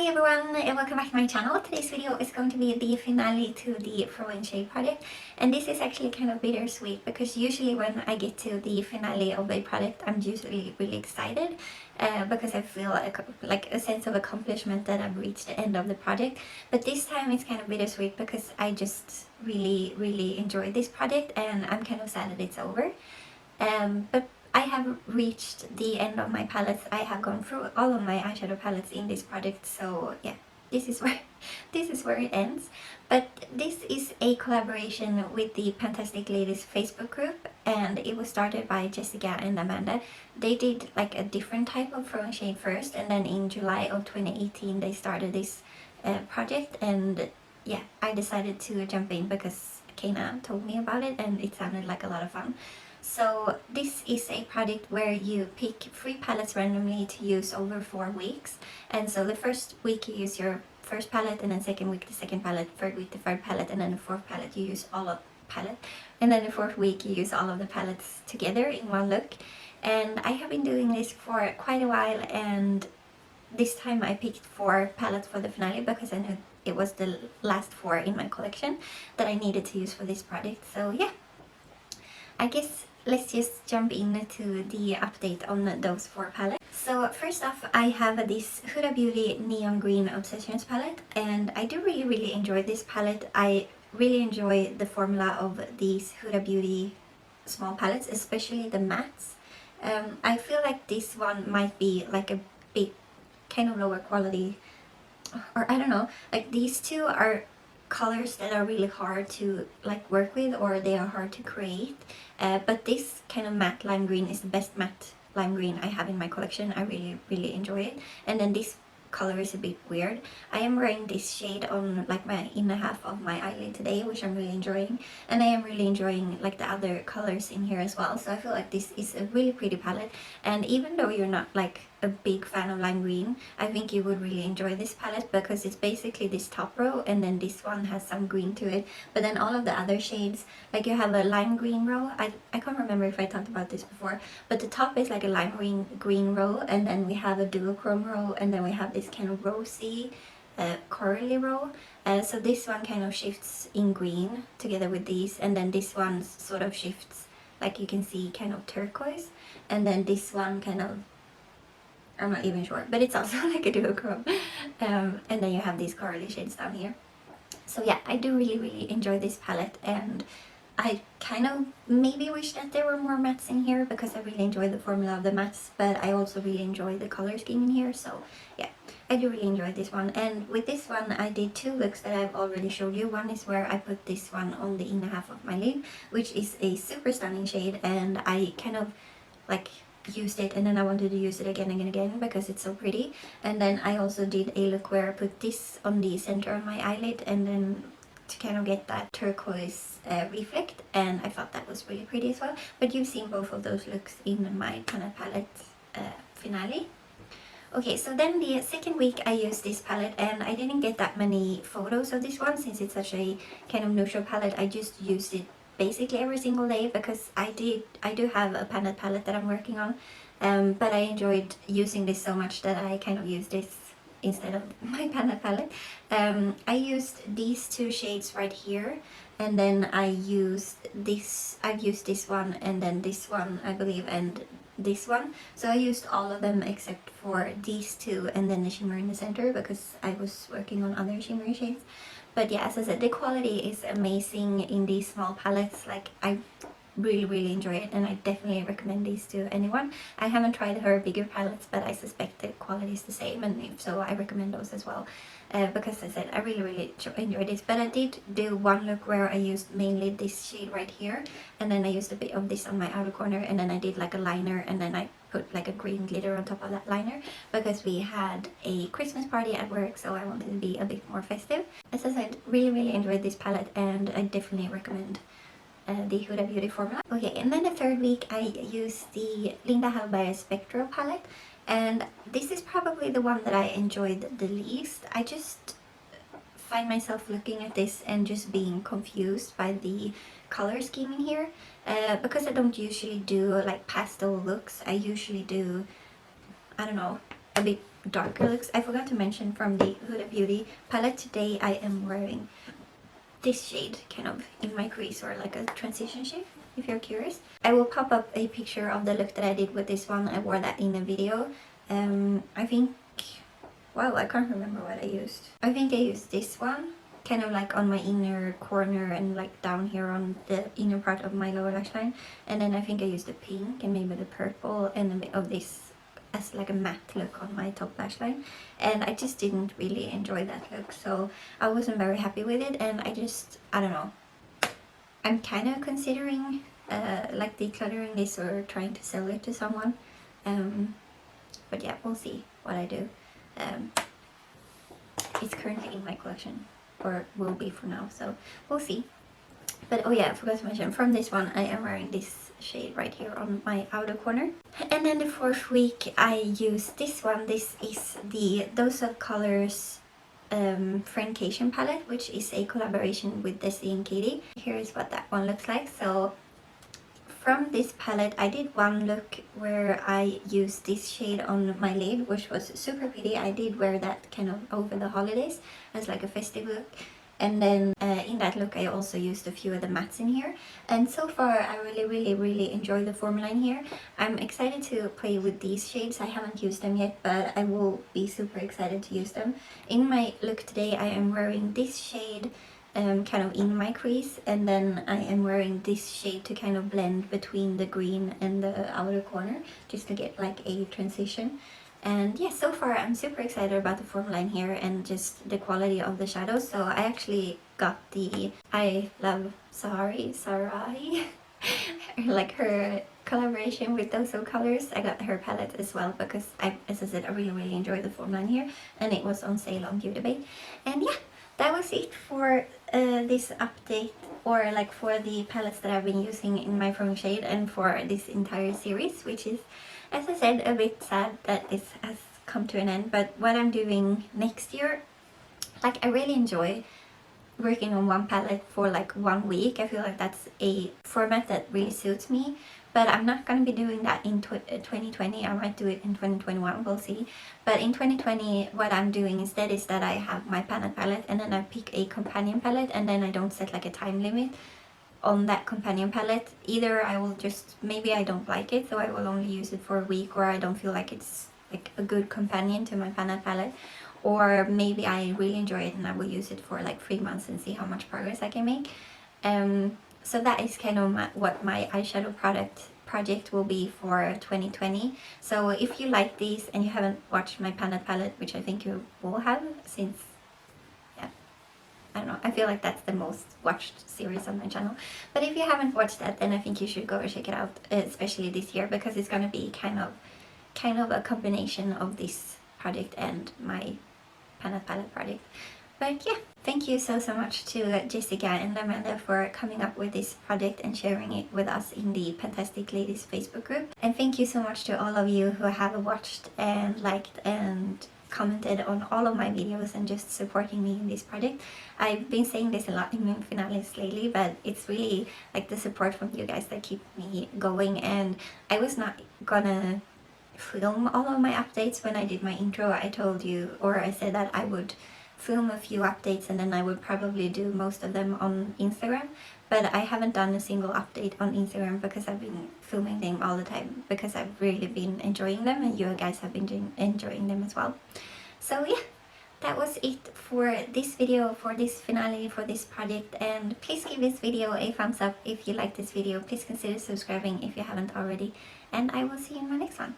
everyone, and welcome back to my channel. Today's video is going to be the finale to the Throw Shade project, and this is actually kind of bittersweet because usually when I get to the finale of a project I'm usually really excited because I feel like a sense of accomplishment that I've reached the end of the project. But this time it's kind of bittersweet because I just really enjoyed this project and I'm kind of sad that it's over. But I have reached the end of my palettes. I have gone through all of my eyeshadow palettes in this project, so yeah, this is where it ends. But this is a collaboration with the Fantastic Ladies Facebook group, and it was started by Jessica and Amanda. They did like a different type of throwing shade first, and then in July of 2018 they started this project, and yeah, I decided to jump in because Kena told me about it and it sounded like a lot of fun. So this is a project where you pick 3 palettes randomly to use over 4 weeks. And so the first week you use your first palette, and then second week the second palette, third week the third palette, and then the fourth palette you use all of the palette. And then the fourth week you use all of the palettes together in one look. And I have been doing this for quite a while, and this time I picked 4 palettes for the finale because I knew it was the last 4 in my collection that I needed to use for this project. So yeah, I guess let's just jump into the update on those 4 palettes. So first off, I have this Huda Beauty Neon Green Obsessions palette, and I do really enjoy this palette. I really enjoy the formula of these Huda Beauty small palettes, especially the mattes. I feel like this one might be like a bit kind of lower quality, or I don't know, like these two are colors that are really hard to like work with, or they are hard to create, but this kind of matte lime green is the best matte lime green I have in my collection. I really enjoy it. And then this color is a bit weird. I am wearing this shade on like my inner half of my eyelid today, which I'm really enjoying, and I am really enjoying like the other colors in here as well. So I feel like this is a really pretty palette, and even though you're not like a big fan of lime green, I think you would really enjoy this palette because it's basically this top row and then this one has some green to it, but then all of the other shades, like you have a lime green row. I can't remember if I talked about this before, but the top is like a lime green row, and then we have a duochrome row, and then we have this kind of rosy corally row. So this one kind of shifts in green together with these, and then this one sort of shifts, like you can see, kind of turquoise, and then this one kind of, I'm not even sure, but it's also like a duochrome. And then you have these corally shades down here. So yeah, I do really enjoy this palette, and I kind of maybe wish that there were more mattes in here because I really enjoy the formula of the mattes, but I also really enjoy the color scheme in here. So yeah, I do really enjoy this one. And with this one I did 2 looks that I've already showed you. One is where I put this one on the inner half of my lid, which is a super stunning shade, and I kind of like used it and then I wanted to use it again and again because it's so pretty. And then I also did a look where I put this on the center of my eyelid, and then to kind of get that turquoise reflect, and I thought that was really pretty as well. But you've seen both of those looks in my Panel palette finale. Okay, so then the second week I used this palette, and I didn't get that many photos of this one since it's such a kind of neutral palette. I just used it basically every single day because I do have a Panel palette that I'm working on, but I enjoyed using this so much that I kind of used this instead of my Panel palette. I used these 2 shades right here, and then I've used this one, and then this one I believe, and this one. So I used all of them except for these 2 and then the shimmer in the center because I was working on other shimmery shades. But yeah, as I said, the quality is amazing in these small palettes. Like I really enjoy it, and I definitely recommend these to anyone. I haven't tried her bigger palettes, but I suspect the quality is the same, and if so, I recommend those as well. Because as I said, I really enjoy this. But I did do one look where I used mainly this shade right here, and then I used a bit of this on my outer corner, and then I did like a liner, and then I put like a green glitter on top of that liner because we had a Christmas party at work, so I wanted to be a bit more festive. As I said, really enjoyed this palette, and I definitely recommend the Huda Beauty formula. Okay, and then the third week I used the Hallberg Spectral palette, and this is probably the one that I enjoyed the least. I just find myself looking at this and just being confused by the color scheme in here, because I don't usually do like pastel looks. I usually do, I don't know, a bit darker looks. I forgot to mention from the Huda Beauty palette, today I am wearing this shade kind of in my crease, or like a transition shade, if you're curious. I will pop up a picture of the look that I did with this one. I wore that in a video. I think, wow, I can't remember what I used. I think I used this one kind of like on my inner corner and like down here on the inner part of my lower lash line, and then I think I used the pink and maybe the purple and a bit of this as like a matte look on my top lash line, and I just didn't really enjoy that look, so I wasn't very happy with it. And I don't know, I'm kind of considering like decluttering this or trying to sell it to someone, but yeah, we'll see what I do. It's currently in my collection, or will be for now, so we'll see. But oh yeah, I forgot to mention, from this one I am wearing this shade right here on my outer corner. And then the fourth week I use this one. This is the Dose of Colors Friendcation palette, which is a collaboration with Desi and Katie. Here is what that one looks like. So from this palette I did one look where I used this shade on my lid, which was super pretty. I did wear that kind of over the holidays as like a festive look. And then in that look I also used a few of the mattes in here, and so far I really enjoy the formula in here. I'm excited to play with these shades. I haven't used them yet, but I will be super excited to use them. In my look today I am wearing this shade kind of in my crease, and then I am wearing this shade to kind of blend between the green and the outer corner, just to get like a transition. And yeah, so far I'm super excited about the formula in here and just the quality of the shadows. So I actually got the I Love Sarai like her collaboration with Dose of Colors. I got her palette as well because as I said, I really enjoy the formula in here, and it was on sale on Beauty Bay. And yeah, that was it for this update, or like for the palettes that I've been using in my From Shade and for this entire series, which is, as I said, a bit sad that this has come to an end. But what I'm doing next year, like, I really enjoy working on one palette for like 1 week. I feel like that's a format that really suits me, but I'm not going to be doing that in 2020. I might do it in 2021, we'll see. But in 2020 what I'm doing instead is that I have my palette and then I pick a companion palette, and then I don't set like a time limit on that companion palette. Either I will just, maybe I don't like it, so I will only use it for a week, or I don't feel like it's like a good companion to my palette, or maybe I really enjoy it and I will use it for like 3 months and see how much progress I can make. So that is kind of what my eyeshadow project will be for 2020. So if you like these and you haven't watched my palette, which I think you will have, since I don't know, I feel like that's the most watched series on my channel. But if you haven't watched that, then I think you should go and check it out, especially this year, because it's gonna be kind of a combination of this project and my palette project. But yeah, thank you so much to Jessica and Amanda for coming up with this project and sharing it with us in the Fantastic Ladies Facebook group. And thank you so much to all of you who have watched and liked and commented on all of my videos and just supporting me in this project. I've been saying this a lot in my finales lately, but it's really like the support from you guys that keep me going. And I was not gonna film all of my updates when I did my intro. I told you, or I said that I would film a few updates and then I would probably do most of them on Instagram, but I haven't done a single update on Instagram because I've been filming them all the time, because I've really been enjoying them and you guys have been enjoying them as well. So yeah, that was it for this video, for this finale, for this project. And please give this video a thumbs up if you like this video. Please consider subscribing if you haven't already, and I will see you in my next one.